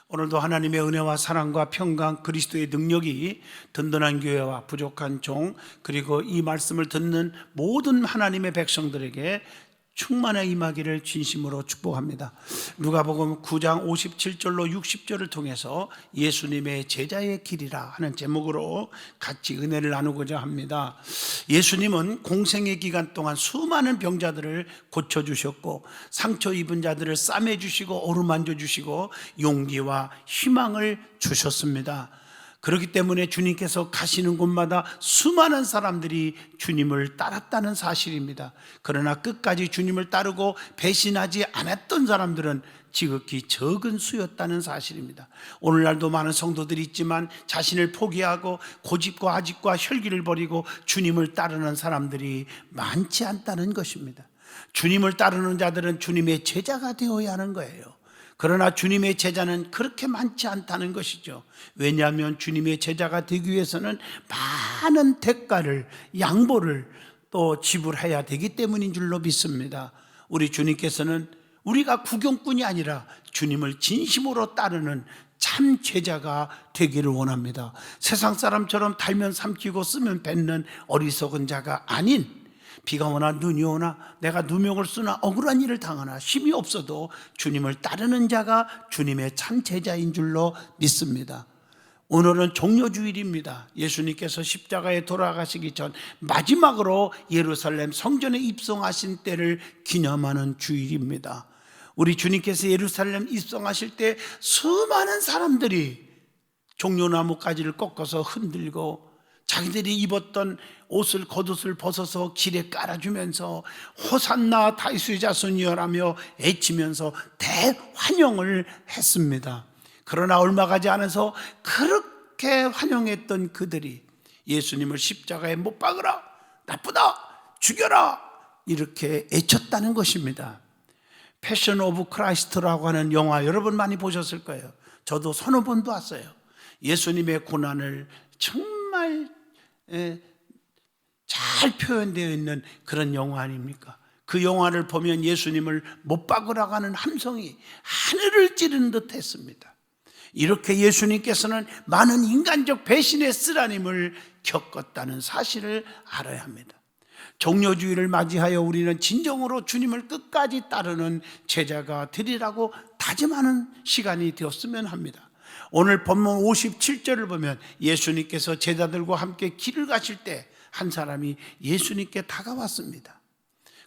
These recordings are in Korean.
오늘도 하나님의 은혜와 사랑과 평강, 그리스도의 능력이 든든한 교회와 부족한 종, 그리고 이 말씀을 듣는 모든 하나님의 백성들에게 충만히 임하기를 진심으로 축복합니다. 누가복음 9장 57절로 60절을 통해서 예수님의 제자의 길이라 하는 제목으로 같이 은혜를 나누고자 합니다. 예수님은 공생의 기간 동안 수많은 병자들을 고쳐주셨고, 상처 입은 자들을 싸매주시고 어루만져 주시고 용기와 희망을 주셨습니다. 그렇기 때문에 주님께서 가시는 곳마다 수많은 사람들이 주님을 따랐다는 사실입니다. 그러나 끝까지 주님을 따르고 배신하지 않았던 사람들은 지극히 적은 수였다는 사실입니다. 오늘날도 많은 성도들이 있지만 자신을 포기하고 고집과 아집과 혈기를 버리고 주님을 따르는 사람들이 많지 않다는 것입니다. 주님을 따르는 자들은 주님의 제자가 되어야 하는 거예요. 그러나 주님의 제자는 그렇게 많지 않다는 것이죠. 왜냐하면 주님의 제자가 되기 위해서는 많은 대가를, 양보를 또 지불해야 되기 때문인 줄로 믿습니다. 우리 주님께서는 우리가 구경꾼이 아니라 주님을 진심으로 따르는 참 제자가 되기를 원합니다. 세상 사람처럼 달면 삼키고 쓰면 뱉는 어리석은 자가 아닌, 비가 오나 눈이 오나 내가 누명을 쓰나 억울한 일을 당하나 힘이 없어도 주님을 따르는 자가 주님의 참 제자인 줄로 믿습니다. 오늘은 종료주일입니다. 예수님께서 십자가에 돌아가시기 전 마지막으로 예루살렘 성전에 입성하신 때를 기념하는 주일입니다. 우리 주님께서 예루살렘 입성하실 때 수많은 사람들이 종려나무 가지를 꺾어서 흔들고 자기들이 입었던 옷을, 겉옷을 벗어서 길에 깔아주면서 호산나 다윗의 자손이여라며 애치면서 대환영을 했습니다. 그러나 얼마 가지 않아서 그렇게 환영했던 그들이 예수님을 십자가에 못 박으라, 나쁘다, 죽여라 이렇게 애쳤다는 것입니다. 패션 오브 크라이스트라고 하는 영화 여러분 많이 보셨을 거예요. 저도 서너 번 봤어요. 예수님의 고난을 정말 잘 표현되어 있는 그런 영화 아닙니까? 그 영화를 보면 예수님을 못 박으라고 하는 함성이 하늘을 찌르는 듯 했습니다. 이렇게 예수님께서는 많은 인간적 배신의 쓰라림을 겪었다는 사실을 알아야 합니다. 종료주의를 맞이하여 우리는 진정으로 주님을 끝까지 따르는 제자가 되리라고 다짐하는 시간이 되었으면 합니다. 오늘 본문 57절을 보면 예수님께서 제자들과 함께 길을 가실 때 한 사람이 예수님께 다가왔습니다.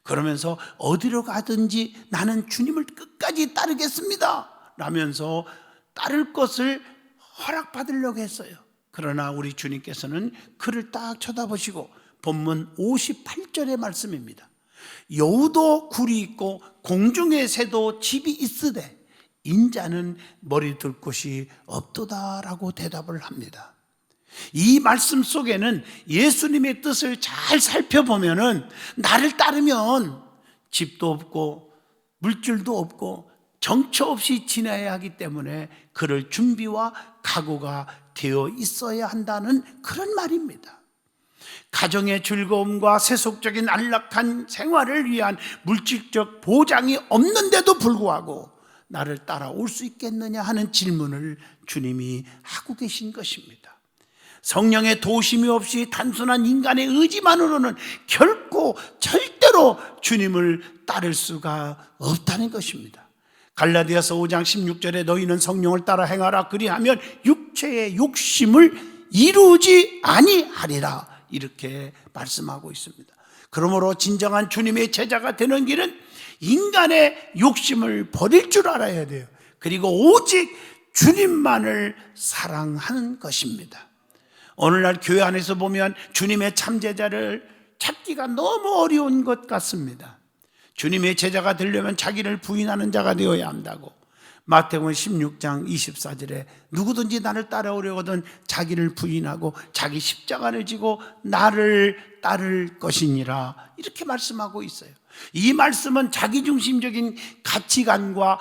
그러면서 어디로 가든지 나는 주님을 끝까지 따르겠습니다 라면서 따를 것을 허락받으려고 했어요. 그러나 우리 주님께서는 그를 딱 쳐다보시고 본문 58절의 말씀입니다. 여우도 굴이 있고 공중의 새도 집이 있으되 인자는 머리 둘 곳이 없도다라고 대답을 합니다. 이 말씀 속에는 예수님의 뜻을 잘 살펴보면은 나를 따르면 집도 없고 물질도 없고 정처 없이 지내야 하기 때문에 그럴 준비와 각오가 되어 있어야 한다는 그런 말입니다. 가정의 즐거움과 세속적인 안락한 생활을 위한 물질적 보장이 없는데도 불구하고 나를 따라올 수 있겠느냐 하는 질문을 주님이 하고 계신 것입니다. 성령의 도심이 없이 단순한 인간의 의지만으로는 결코 절대로 주님을 따를 수가 없다는 것입니다. 갈라디아서 5장 16절에 너희는 성령을 따라 행하라 그리하면 육체의 욕심을 이루지 아니하리라 이렇게 말씀하고 있습니다. 그러므로 진정한 주님의 제자가 되는 길은 인간의 욕심을 버릴 줄 알아야 돼요. 그리고 오직 주님만을 사랑하는 것입니다. 오늘날 교회 안에서 보면 주님의 참제자를 찾기가 너무 어려운 것 같습니다. 주님의 제자가 되려면 자기를 부인하는 자가 되어야 한다고. 마태복음 16장 24절에 누구든지 나를 따라오려거든 자기를 부인하고 자기 십자가를 지고 나를 따를 것이니라 이렇게 말씀하고 있어요. 이 말씀은 자기중심적인 가치관과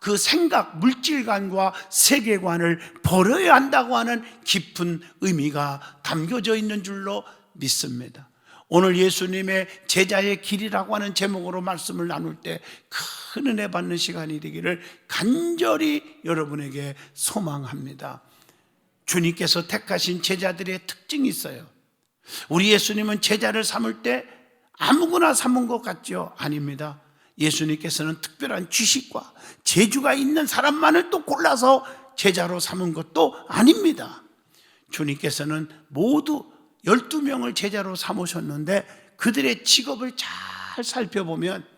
그 생각, 물질관과 세계관을 버려야 한다고 하는 깊은 의미가 담겨져 있는 줄로 믿습니다. 오늘 예수님의 제자의 길이라고 하는 제목으로 말씀을 나눌 때 큰 은혜 받는 시간이 되기를 간절히 여러분에게 소망합니다. 주님께서 택하신 제자들의 특징이 있어요. 우리 예수님은 제자를 삼을 때 아무거나 삼은 것 같죠? 아닙니다. 예수님께서는 특별한 지식과 재주가 있는 사람만을 또 골라서 제자로 삼은 것도 아닙니다. 주님께서는 모두 12명을 제자로 삼으셨는데 그들의 직업을 잘 살펴보면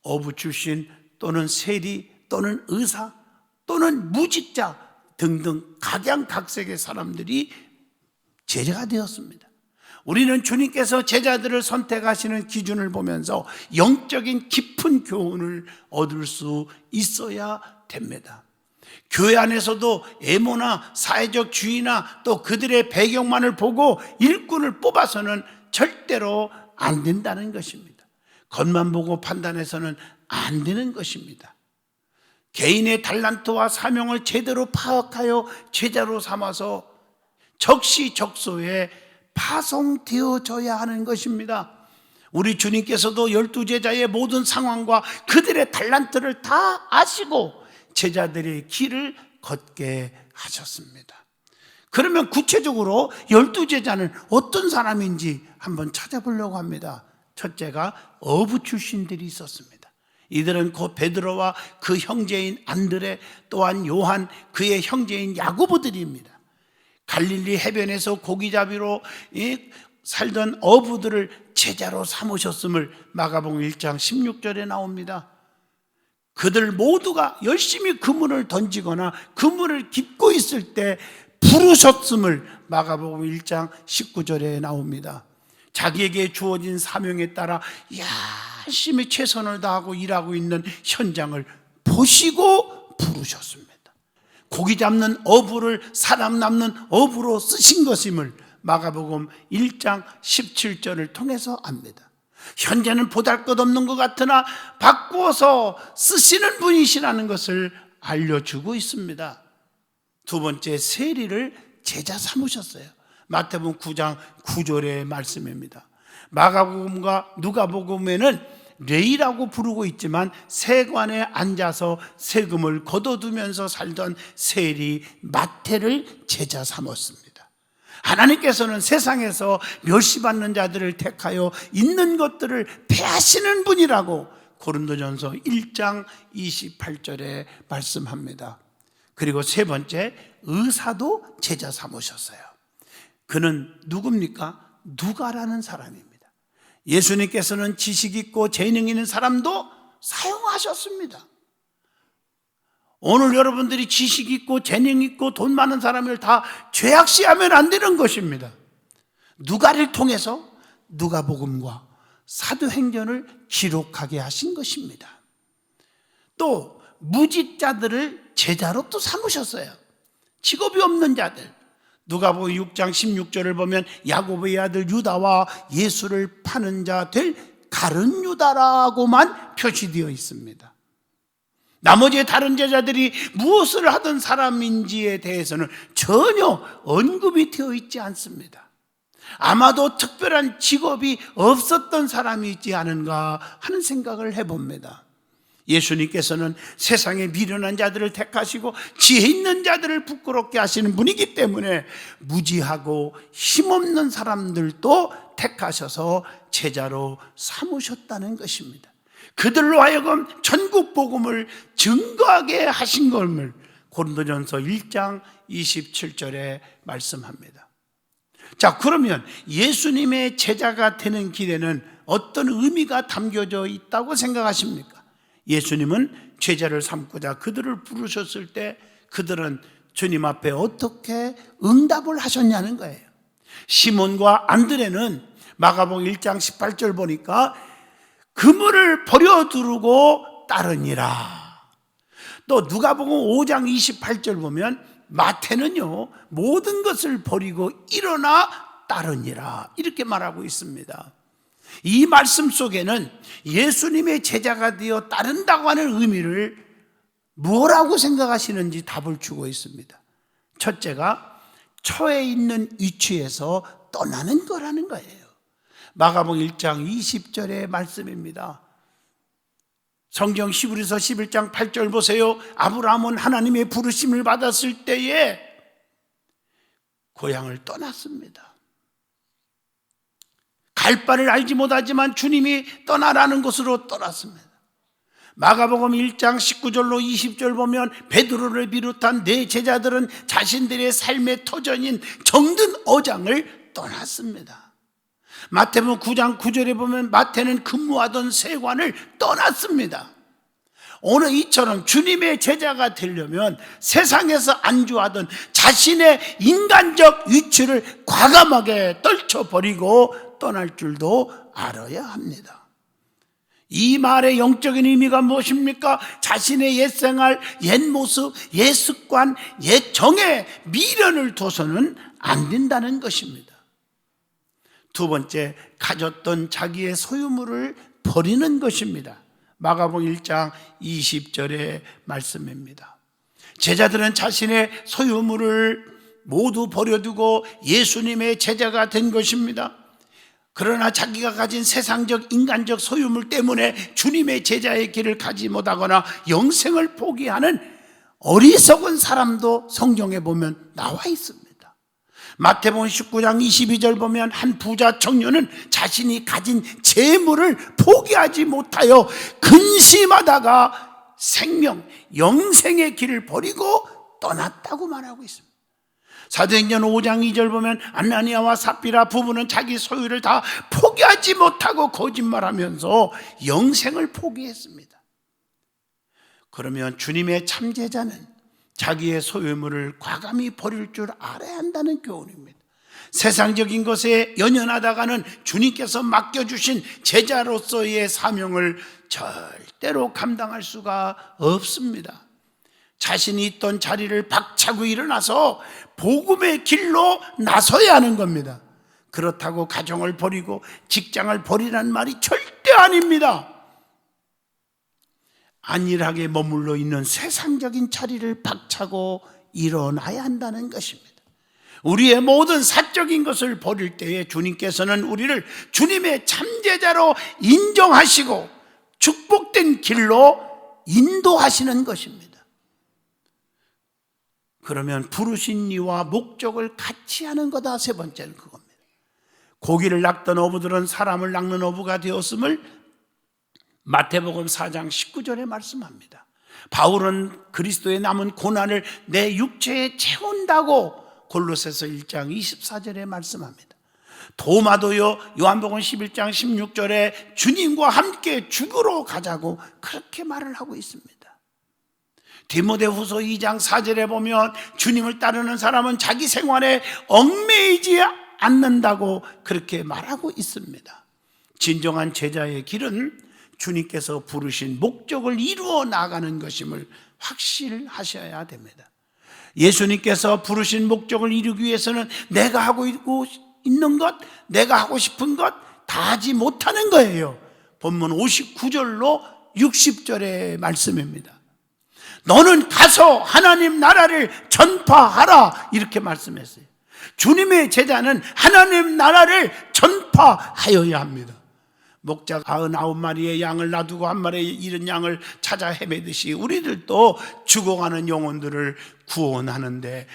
어부 출신 또는 세리 또는 의사 또는 무직자 등등 각양각색의 사람들이 제자가 되었습니다. 우리는 주님께서 제자들을 선택하시는 기준을 보면서 영적인 깊은 교훈을 얻을 수 있어야 됩니다. 교회 안에서도 애모나 사회적 주의나 또 그들의 배경만을 보고 일꾼을 뽑아서는 절대로 안 된다는 것입니다. 겉만 보고 판단해서는 안 되는 것입니다. 개인의 달란트와 사명을 제대로 파악하여 제자로 삼아서 적시적소에 파송되어져야 하는 것입니다. 우리 주님께서도 12제자의 모든 상황과 그들의 달란트를 다 아시고 제자들의 길을 걷게 하셨습니다. 그러면 구체적으로 12제자는 어떤 사람인지 한번 찾아보려고 합니다. 첫째가 어부 출신들이 있었습니다. 이들은 곧 베드로와 그 형제인 안드레 또한 요한 그의 형제인 야고보들입니다. 갈릴리 해변에서 고기잡이로 살던 어부들을 제자로 삼으셨음을 마가복음 1장 16절에 나옵니다. 그들 모두가 열심히 그물을 던지거나 그물을 깁고 있을 때 부르셨음을 마가복음 1장 19절에 나옵니다. 자기에게 주어진 사명에 따라 열심히 최선을 다하고 일하고 있는 현장을 보시고 부르셨습니다. 고기 잡는 어부를 사람 남는 어부로 쓰신 것임을 마가복음 1장 17절을 통해서 압니다. 현재는 보잘것없는 것 같으나 바꾸어서 쓰시는 분이시라는 것을 알려주고 있습니다. 두 번째, 세리를 제자 삼으셨어요. 마태복음 9장 9절의 말씀입니다. 마가복음과 누가복음에는 레이라고 부르고 있지만 세관에 앉아서 세금을 걷어두면서 살던 세리 마태를 제자 삼았습니다. 하나님께서는 세상에서 멸시받는 자들을 택하여 있는 것들을 패하시는 분이라고 고린도전서 1장 28절에 말씀합니다. 그리고 세 번째, 의사도 제자 삼으셨어요. 그는 누굽니까? 누가라는 사람입니다. 예수님께서는 지식 있고 재능 있는 사람도 사용하셨습니다. 오늘 여러분들이 지식 있고 재능 있고 돈 많은 사람을 다 죄악시하면 안 되는 것입니다. 누가를 통해서 누가복음과 사도행전을 기록하게 하신 것입니다. 또 무직자들을 제자로 또 삼으셨어요. 직업이 없는 자들. 누가복음 6장 16절을 보면 야고보의 아들 유다와 예수를 파는 자 될 가룟 유다라고만 표시되어 있습니다. 나머지 다른 제자들이 무엇을 하던 사람인지에 대해서는 전혀 언급이 되어 있지 않습니다. 아마도 특별한 직업이 없었던 사람이 있지 않은가 하는 생각을 해봅니다. 예수님께서는 세상에 미련한 자들을 택하시고 지혜 있는 자들을 부끄럽게 하시는 분이기 때문에 무지하고 힘없는 사람들도 택하셔서 제자로 삼으셨다는 것입니다. 그들로 하여금 전국 복음을 증거하게 하신 것을 고린도전서 1장 27절에 말씀합니다. 자, 그러면 예수님의 제자가 되는 길에는 어떤 의미가 담겨져 있다고 생각하십니까? 예수님은 제자를 삼고자 그들을 부르셨을 때 그들은 주님 앞에 어떻게 응답을 하셨냐는 거예요. 시몬과 안드레는 마가복음 1장 18절 보니까 그물을 버려두르고 따르니라. 또 누가복음 5장 28절 보면 마태는요, 모든 것을 버리고 일어나 따르니라 이렇게 말하고 있습니다. 이 말씀 속에는 예수님의 제자가 되어 따른다고 하는 의미를 뭐라고 생각하시는지 답을 주고 있습니다. 첫째가 처해 있는 위치에서 떠나는 거라는 거예요. 마가복음 1장 20절의 말씀입니다. 성경 히브리서 11장 8절 보세요. 아브라함은 하나님의 부르심을 받았을 때에 고향을 떠났습니다. 갈 바를 알지 못하지만 주님이 떠나라는 곳으로 떠났습니다. 마가복음 1장 19절로 20절 보면 베드로를 비롯한 네 제자들은 자신들의 삶의 터전인 정든 어장을 떠났습니다. 마태복음 9장 9절에 보면 마태는 근무하던 세관을 떠났습니다. 오늘 이처럼 주님의 제자가 되려면 세상에서 안주하던 자신의 인간적 위치를 과감하게 떨쳐버리고 떠날 줄도 알아야 합니다. 이 말의 영적인 의미가 무엇입니까? 자신의 옛생활, 옛모습, 옛습관, 옛정에 미련을 둬서는 안 된다는 것입니다. 두 번째, 가졌던 자기의 소유물을 버리는 것입니다. 마가복음 1장 20절의 말씀입니다. 제자들은 자신의 소유물을 모두 버려두고 예수님의 제자가 된 것입니다. 그러나 자기가 가진 세상적 인간적 소유물 때문에 주님의 제자의 길을 가지 못하거나 영생을 포기하는 어리석은 사람도 성경에 보면 나와 있습니다. 마태복음 19장 22절 보면 한 부자 청년은 자신이 가진 재물을 포기하지 못하여 근심하다가 생명, 영생의 길을 버리고 떠났다고 말하고 있습니다. 사도행전 5장 2절 보면 아나니아와 삽비라 부부는 자기 소유를 다 포기하지 못하고 거짓말하면서 영생을 포기했습니다. 그러면 주님의 참제자는 자기의 소유물을 과감히 버릴 줄 알아야 한다는 교훈입니다. 세상적인 것에 연연하다가는 주님께서 맡겨주신 제자로서의 사명을 절대로 감당할 수가 없습니다. 자신이 있던 자리를 박차고 일어나서 복음의 길로 나서야 하는 겁니다. 그렇다고 가정을 버리고 직장을 버리라는 말이 절대 아닙니다. 안일하게 머물러 있는 세상적인 자리를 박차고 일어나야 한다는 것입니다. 우리의 모든 사적인 것을 버릴 때에 주님께서는 우리를 주님의 참제자로 인정하시고 축복된 길로 인도하시는 것입니다. 그러면 부르신 이와 목적을 같이 하는 거다. 세 번째는 그겁니다. 고기를 낚던 어부들은 사람을 낚는 어부가 되었음을 마태복음 4장 19절에 말씀합니다. 바울은 그리스도의 남은 고난을 내 육체에 채운다고 골로새서 1장 24절에 말씀합니다. 도마도요 요한복음 11장 16절에 주님과 함께 죽으러 가자고 그렇게 말을 하고 있습니다. 디모데후서 2장 4절에 보면 주님을 따르는 사람은 자기 생활에 얽매이지 않는다고 그렇게 말하고 있습니다. 진정한 제자의 길은 주님께서 부르신 목적을 이루어 나가는 것임을 확실하셔야 됩니다. 예수님께서 부르신 목적을 이루기 위해서는 내가 하고 있는 것, 내가 하고 싶은 것 다 하지 못하는 거예요. 본문 59절로 60절의 말씀입니다. 너는 가서 하나님 나라를 전파하라 이렇게 말씀했어요. 주님의 제자는 하나님 나라를 전파하여야 합니다. 목자가 99마리의 양을 놔두고 한 마리의 잃은 양을 찾아 헤매듯이 우리들도 죽어가는 영혼들을 구원하는데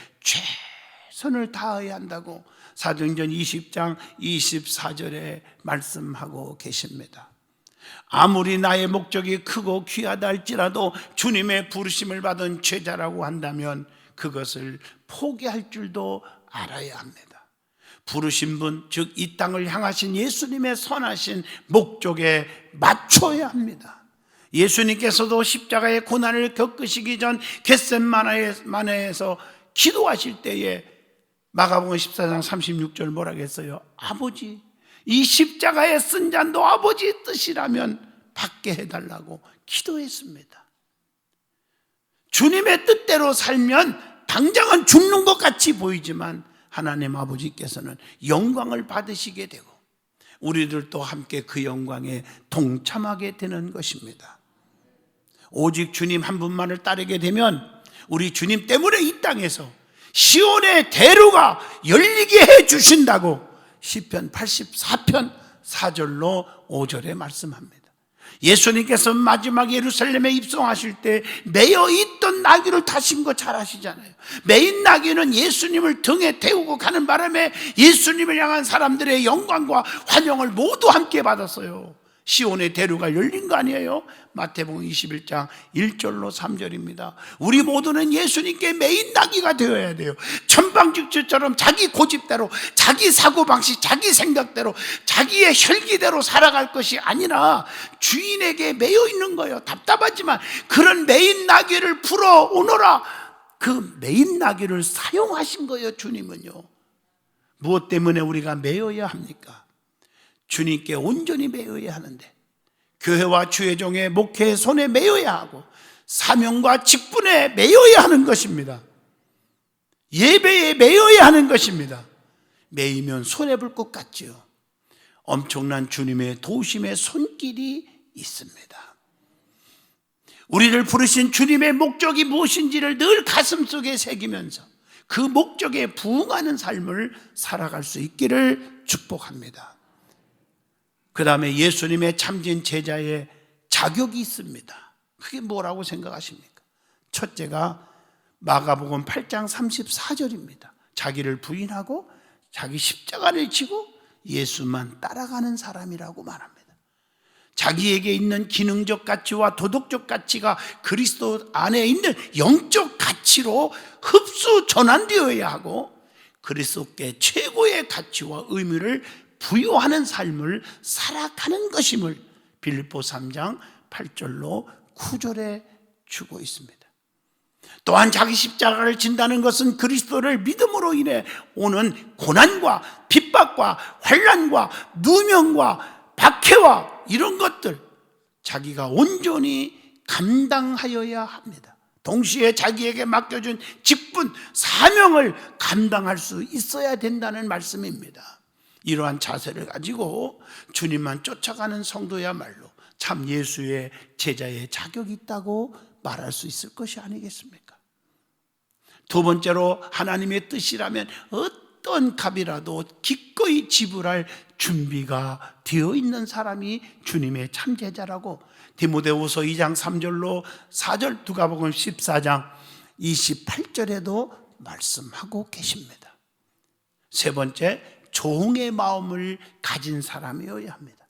최선을 다해야 한다고 사도행전 20장 24절에 말씀하고 계십니다. 아무리 나의 목적이 크고 귀하다 할지라도 주님의 부르심을 받은 제자라고 한다면 그것을 포기할 줄도 알아야 합니다. 부르신 분, 즉 이 땅을 향하신 예수님의 선하신 목적에 맞춰야 합니다. 예수님께서도 십자가의 고난을 겪으시기 전 겟셋마네에서 기도하실 때에 마가복음 14장 36절 뭐라고 했어요? 아버지, 이 십자가에 쓴 잔도 아버지 뜻이라면 받게 해달라고 기도했습니다. 주님의 뜻대로 살면 당장은 죽는 것 같이 보이지만 하나님 아버지께서는 영광을 받으시게 되고 우리들도 함께 그 영광에 동참하게 되는 것입니다. 오직 주님 한 분만을 따르게 되면 우리 주님 때문에 이 땅에서 시온의 대로가 열리게 해 주신다고 시편 84편 4절로 5절에 말씀합니다. 예수님께서 마지막 예루살렘에 입성하실 때 매여 있던 나귀를 타신 거 잘 아시잖아요. 매인 나귀는 예수님을 등에 태우고 가는 바람에 예수님을 향한 사람들의 영광과 환영을 모두 함께 받았어요. 시온의 대로가 열린 거 아니에요? 마태복음 21장 1절로 3절입니다. 우리 모두는 예수님께 매인 나귀가 되어야 돼요. 천방직주처럼 자기 고집대로, 자기 사고방식, 자기 생각대로, 자기의 혈기대로 살아갈 것이 아니라 주인에게 매여 있는 거예요. 답답하지만 그런 매인 나귀를 풀어오너라. 그 매인 나귀를 사용하신 거예요. 주님은요. 무엇 때문에 우리가 매여야 합니까? 주님께 온전히 매여야 하는데, 교회와 주의 종의 목회의 손에 매여야 하고 사명과 직분에 매여야 하는 것입니다. 예배에 매여야 하는 것입니다. 매이면 손해볼 것 같지요. 엄청난 주님의 도우심의 손길이 있습니다. 우리를 부르신 주님의 목적이 무엇인지를 늘 가슴속에 새기면서 그 목적에 부응하는 삶을 살아갈 수 있기를 축복합니다. 그 다음에 예수님의 참진 제자의 자격이 있습니다. 그게 뭐라고 생각하십니까? 첫째가 마가복음 8장 34절입니다. 자기를 부인하고 자기 십자가를 지고 예수만 따라가는 사람이라고 말합니다. 자기에게 있는 기능적 가치와 도덕적 가치가 그리스도 안에 있는 영적 가치로 흡수 전환되어야 하고 그리스도께 최고의 가치와 의미를 부여하는 삶을 살아가는 것임을 빌립보 3장 8절로 9절에 주고 있습니다. 또한 자기 십자가를 진다는 것은 그리스도를 믿음으로 인해 오는 고난과 핍박과 환난과 누명과 박해와 이런 것들 자기가 온전히 감당하여야 합니다. 동시에 자기에게 맡겨준 직분, 사명을 감당할 수 있어야 된다는 말씀입니다. 이러한 자세를 가지고 주님만 쫓아가는 성도야말로 참 예수의 제자의 자격이 있다고 말할 수 있을 것이 아니겠습니까? 두 번째로 하나님의 뜻이라면 어떤 값이라도 기꺼이 지불할 준비가 되어 있는 사람이 주님의 참 제자라고 디모데후서 2장 3절로 4절, 누가복음 14장 28절에도 말씀하고 계십니다. 세 번째, 종의 마음을 가진 사람이어야 합니다.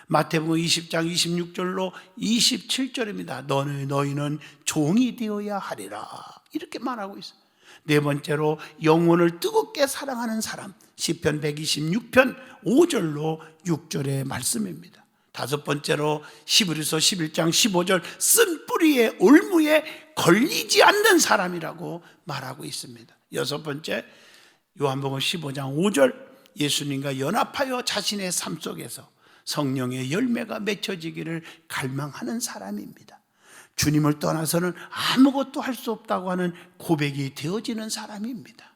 마태복음 20장 26절로 27절입니다. 너희는 종이 되어야 하리라. 이렇게 말하고 있어요. 네 번째로 영혼을 뜨겁게 사랑하는 사람. 시편 126편 5절로 6절의 말씀입니다. 다섯 번째로 히브리서 11장 15절 쓴 뿌리의 올무에 걸리지 않는 사람이라고 말하고 있습니다. 여섯 번째 요한복음 15장 5절 예수님과 연합하여 자신의 삶 속에서 성령의 열매가 맺혀지기를 갈망하는 사람입니다. 주님을 떠나서는 아무것도 할 수 없다고 하는 고백이 되어지는 사람입니다.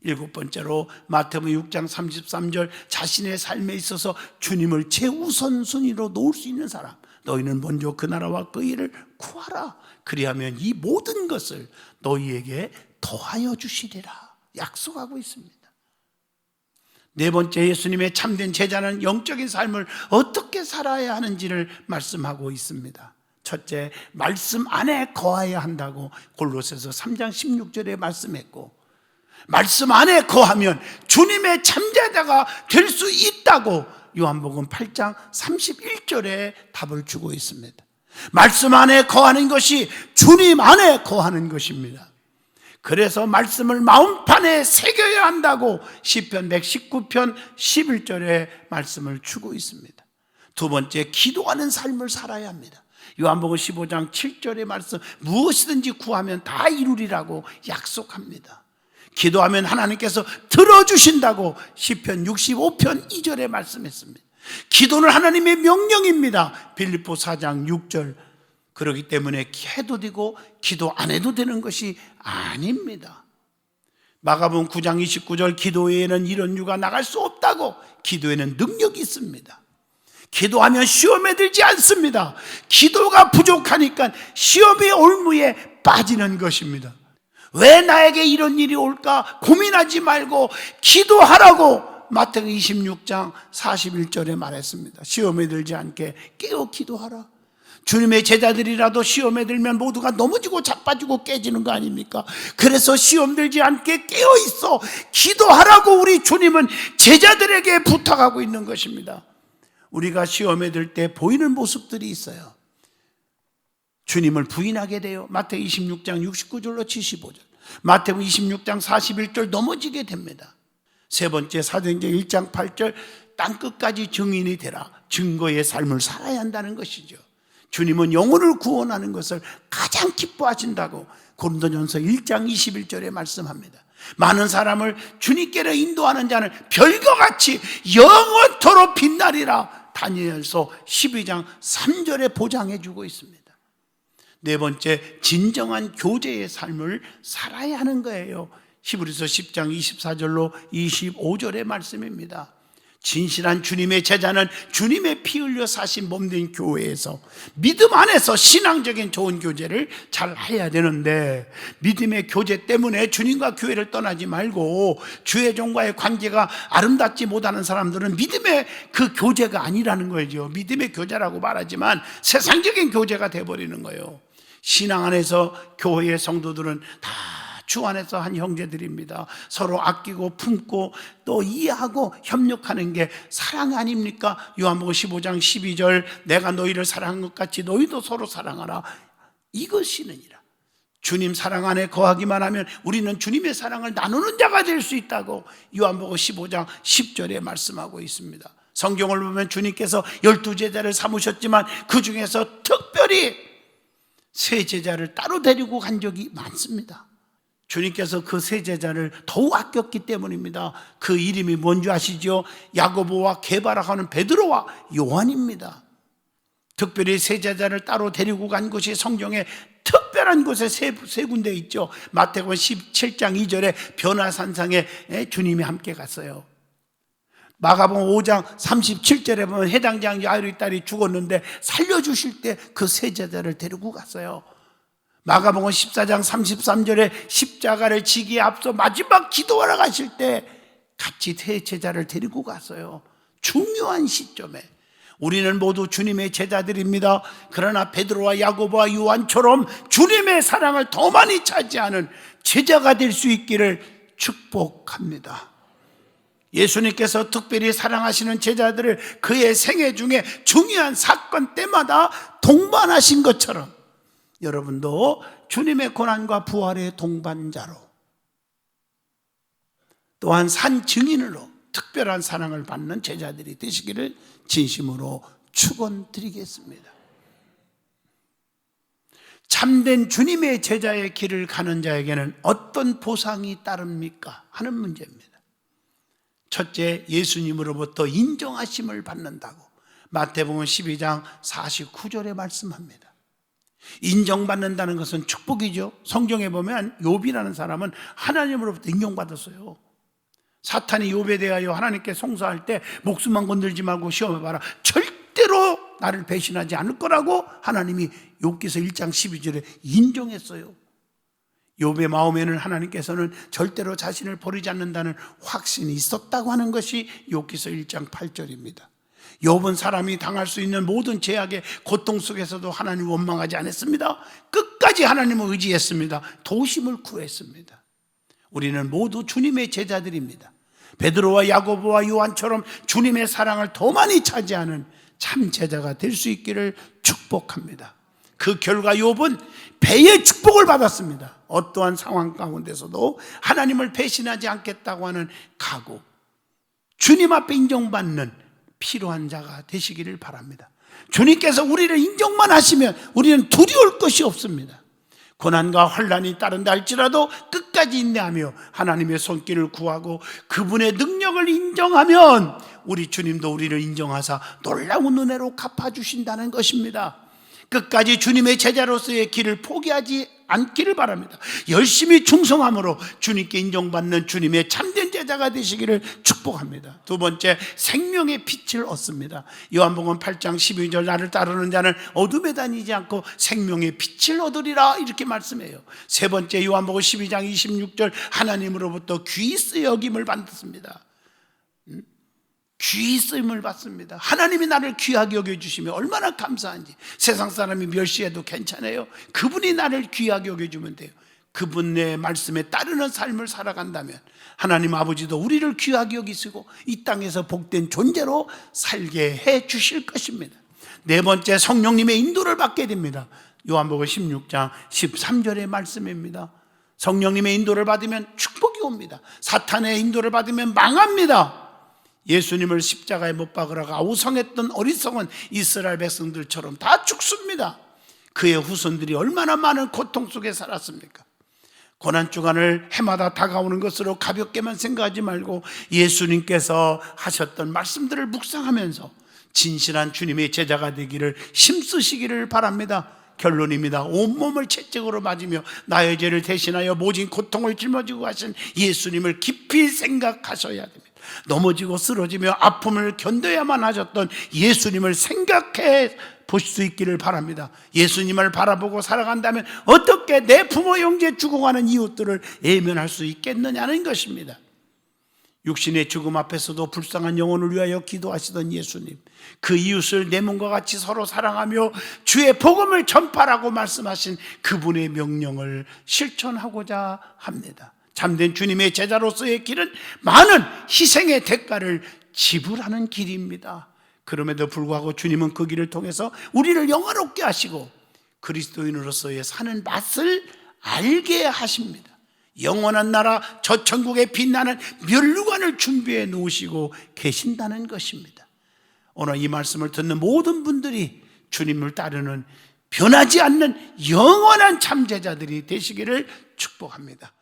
일곱 번째로 마태복음 6장 33절 자신의 삶에 있어서 주님을 최우선순위로 놓을 수 있는 사람. 너희는 먼저 그 나라와 그 일을 구하라. 그리하면 이 모든 것을 너희에게 더하여 주시리라. 약속하고 있습니다. 네 번째, 예수님의 참된 제자는 영적인 삶을 어떻게 살아야 하는지를 말씀하고 있습니다. 첫째, 말씀 안에 거해야 한다고 골로새서 3장 16절에 말씀했고, 말씀 안에 거하면 주님의 참제자가 될 수 있다고 요한복음 8장 31절에 답을 주고 있습니다. 말씀 안에 거하는 것이 주님 안에 거하는 것입니다. 그래서 말씀을 마음판에 새겨야 한다고 시편 119편 11절에 말씀을 주고 있습니다. 두 번째, 기도하는 삶을 살아야 합니다. 요한복음 15장 7절의 말씀, 무엇이든지 구하면 다 이루리라고 약속합니다. 기도하면 하나님께서 들어주신다고 시편 65편 2절에 말씀했습니다. 기도는 하나님의 명령입니다. 빌립보 4장 6절. 그렇기 때문에 해도 되고 기도 안 해도 되는 것이 아닙니다. 마가복음 9장 29절 기도에는 이런 유가 나갈 수 없다고, 기도에는 능력이 있습니다. 기도하면 시험에 들지 않습니다. 기도가 부족하니까 시험의 올무에 빠지는 것입니다. 왜 나에게 이런 일이 올까 고민하지 말고 기도하라고 마태복음 26장 41절에 말했습니다. 시험에 들지 않게 깨어 기도하라. 주님의 제자들이라도 시험에 들면 모두가 넘어지고 자빠지고 깨지는 거 아닙니까? 그래서 시험 들지 않게 깨어 있어 기도하라고 우리 주님은 제자들에게 부탁하고 있는 것입니다. 우리가 시험에 들 때 보이는 모습들이 있어요. 주님을 부인하게 돼요. 마태복음 26장 69절로 75절, 마태복음 26장 41절 넘어지게 됩니다. 세 번째, 사도행전 1장 8절, 땅끝까지 증인이 되라. 증거의 삶을 살아야 한다는 것이죠. 주님은 영혼을 구원하는 것을 가장 기뻐하신다고 고린도전서 1장 21절에 말씀합니다. 많은 사람을 주님께로 인도하는 자는 별과 같이 영원토록 빛나리라. 다니엘서 12장 3절에 보장해 주고 있습니다. 네 번째, 진정한 교제의 삶을 살아야 하는 거예요. 히브리서 10장 24절로 25절의 말씀입니다. 진실한 주님의 제자는 주님의 피 흘려 사신 몸된 교회에서 믿음 안에서 신앙적인 좋은 교제를 잘 해야 되는데, 믿음의 교제 때문에 주님과 교회를 떠나지 말고 주의 종과의 관계가 아름답지 못하는 사람들은 믿음의 그 교제가 아니라는 거죠. 믿음의 교제라고 말하지만 세상적인 교제가 돼버리는 거예요. 신앙 안에서 교회의 성도들은 다 주 안에서 한 형제들입니다. 서로 아끼고 품고 또 이해하고 협력하는 게 사랑 아닙니까? 요한복음 15장 12절, 내가 너희를 사랑한 것 같이 너희도 서로 사랑하라. 이것이느니라. 주님 사랑 안에 거하기만 하면 우리는 주님의 사랑을 나누는 자가 될 수 있다고 요한복음 15장 10절에 말씀하고 있습니다. 성경을 보면 주님께서 12제자를 삼으셨지만 그 중에서 특별히 3제자를 따로 데리고 간 적이 많습니다. 주님께서 그 3제자를 더욱 아꼈기 때문입니다. 그 이름이 뭔지 아시죠? 야고보와 게바라고 하는 베드로와 요한입니다. 특별히 3제자를 따로 데리고 간 곳이 성경에 특별한 곳에 세 군데 있죠. 마태복음 17장 2절에 변화산상에 주님이 함께 갔어요. 마가복음 5장 37절에 보면 해당장 야이로의 딸이 죽었는데 살려주실 때 그 3제자를 데리고 갔어요. 마가복음 14장 33절에 십자가를 지기에 앞서 마지막 기도하러 가실 때 같이 3제자를 데리고 갔어요. 중요한 시점에. 우리는 모두 주님의 제자들입니다. 그러나 베드로와 야고보와 요한처럼 주님의 사랑을 더 많이 차지하는 제자가 될 수 있기를 축복합니다. 예수님께서 특별히 사랑하시는 제자들을 그의 생애 중에 중요한 사건 때마다 동반하신 것처럼 여러분도 주님의 고난과 부활의 동반자로, 또한 산 증인으로 특별한 사랑을 받는 제자들이 되시기를 진심으로 축원드리겠습니다. 참된 주님의 제자의 길을 가는 자에게는 어떤 보상이 따릅니까? 하는 문제입니다. 첫째, 예수님으로부터 인정하심을 받는다고 마태복음 12장 49절에 말씀합니다. 인정받는다는 것은 축복이죠. 성경에 보면 욥이라는 사람은 하나님으로부터 인정받았어요. 사탄이 욥에 대하여 하나님께 송사할 때 목숨만 건들지 말고 시험해봐라, 절대로 나를 배신하지 않을 거라고 하나님이 욥기서 1장 12절에 인정했어요. 욥의 마음에는 하나님께서는 절대로 자신을 버리지 않는다는 확신이 있었다고 하는 것이 욥기서 1장 8절입니다. 욥은 사람이 당할 수 있는 모든 죄악의 고통 속에서도 하나님을 원망하지 않았습니다. 끝까지 하나님을 의지했습니다. 도심을 구했습니다. 우리는 모두 주님의 제자들입니다. 베드로와 야고보와 요한처럼 주님의 사랑을 더 많이 차지하는 참 제자가 될 수 있기를 축복합니다. 그 결과 욥은 배의 축복을 받았습니다. 어떠한 상황 가운데서도 하나님을 배신하지 않겠다고 하는 각오, 주님 앞에 인정받는 필요한 자가 되시기를 바랍니다. 주님께서 우리를 인정만 하시면 우리는 두려울 것이 없습니다. 고난과 환난이 따른다 할지라도 끝까지 인내하며 하나님의 손길을 구하고 그분의 능력을 인정하면 우리 주님도 우리를 인정하사 놀라운 은혜로 갚아주신다는 것입니다. 끝까지 주님의 제자로서의 길을 포기하지 않기를 바랍니다. 열심히 충성함으로 주님께 인정받는 주님의 참된 제자가 되시기를 축복합니다. 두 번째, 생명의 빛을 얻습니다. 요한복음 8장 12절, 나를 따르는 자는 어둠에 다니지 않고 생명의 빛을 얻으리라, 이렇게 말씀해요. 세 번째, 요한복음 12장 26절, 하나님으로부터 귀히 여김을 받습니다. 귀히 쓰임을 받습니다. 하나님이 나를 귀하게 여겨주시면 얼마나 감사한지. 세상 사람이 멸시해도 괜찮아요. 그분이 나를 귀하게 여겨주면 돼요. 그분의 말씀에 따르는 삶을 살아간다면 하나님 아버지도 우리를 귀하게 여기시고 이 땅에서 복된 존재로 살게 해 주실 것입니다. 네 번째, 성령님의 인도를 받게 됩니다. 요한복음 16장 13절의 말씀입니다. 성령님의 인도를 받으면 축복이 옵니다. 사탄의 인도를 받으면 망합니다. 예수님을 십자가에 못 박으라고 아우성했던 어리석은 이스라엘 백성들처럼 다 죽습니다. 그의 후손들이 얼마나 많은 고통 속에 살았습니까? 고난주간을 해마다 다가오는 것으로 가볍게만 생각하지 말고 예수님께서 하셨던 말씀들을 묵상하면서 진실한 주님의 제자가 되기를 힘쓰시기를 바랍니다. 결론입니다. 온몸을 채찍으로 맞으며 나의 죄를 대신하여 모진 고통을 짊어지고 가신 예수님을 깊이 생각하셔야 됩니다. 넘어지고 쓰러지며 아픔을 견뎌야만 하셨던 예수님을 생각해 보실 수 있기를 바랍니다. 예수님을 바라보고 살아간다면 어떻게 내 부모, 형제, 죽어가는 이웃들을 외면할 수 있겠느냐는 것입니다. 육신의 죽음 앞에서도 불쌍한 영혼을 위하여 기도하시던 예수님, 그 이웃을 내 몸과 같이 서로 사랑하며 주의 복음을 전파라고 말씀하신 그분의 명령을 실천하고자 합니다. 참된 주님의 제자로서의 길은 많은 희생의 대가를 지불하는 길입니다. 그럼에도 불구하고 주님은 그 길을 통해서 우리를 영화롭게 하시고 그리스도인으로서의 사는 맛을 알게 하십니다. 영원한 나라 저 천국에 빛나는 면류관을 준비해 놓으시고 계신다는 것입니다. 오늘 이 말씀을 듣는 모든 분들이 주님을 따르는 변하지 않는 영원한 참제자들이 되시기를 축복합니다.